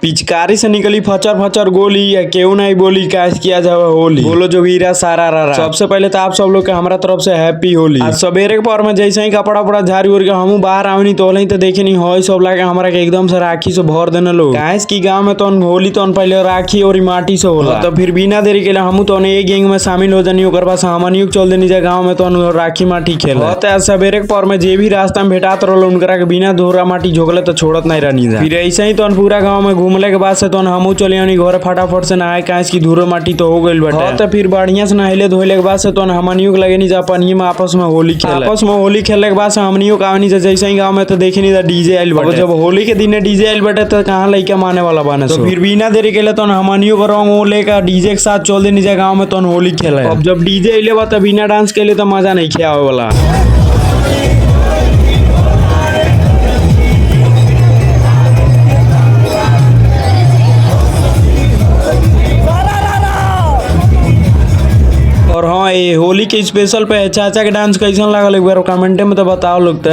पिचकारी से निकली फचर फचर गोली या क्यों नहीं बोली कैश किया जावे होली। बोलो जो वीरा सारा रा। सबसे पहले तो आप सब लोग के हमारा तरफ से हैप्पी होली। आज सवेरे के पहर में जैसे ही कपड़ा उपड़ा झाड़ी उड़ के हम बाहर आवनी तो देखे नहीं हो सब लागे हमारा के एकदम से राखी से भर देने लोग। कैश की गाँव में तो होली तो पहले राखी और माटी से होला। तो फिर बिना देरी के हम तो एक गैंग में शामिल हो जानी ओकर बाद हमनियो चल देनी जा गाँव में तो राखी माटी खेल। सवेरे के पहर में जे भी रास्ता में भेटात रहो उनकरा के बिना धोरा माटी झोकले तो छोड़त नहीं रहनी जा। फिर ऐसे ही तो पूरा गाँव में घूमले के बाद से तो हमू चले आनी घर फटाफट से नहाए कैश की धूरो माटी तो हो गइल बाटे। तो फिर बढ़िया से नहले धोइले के बाद से तो हमनियो के लगे नहीं जा पानी में आपस में होली खेले के बाद से हमनियो का नहीं जैसे ही गांव में तो देखे नहीं डीजे आइल बाटे। जब होली के दिन डीजे आइल बाटे तो कहां लइका माने वाला बाने। तो फिर बिना देरी के तो हमनियो को रंग लेकर डीजे के साथ चल देनी जा गांव में तो होली खेले। अब जब डीजे आइले बा तो बिना डांस के लिए तो मजा नहीं खे आवे वाला। और हाँ ये होली के स्पेशल पे चाचा के डांस कैसन लागल एक बार कमेंट में तो बताओ लोग।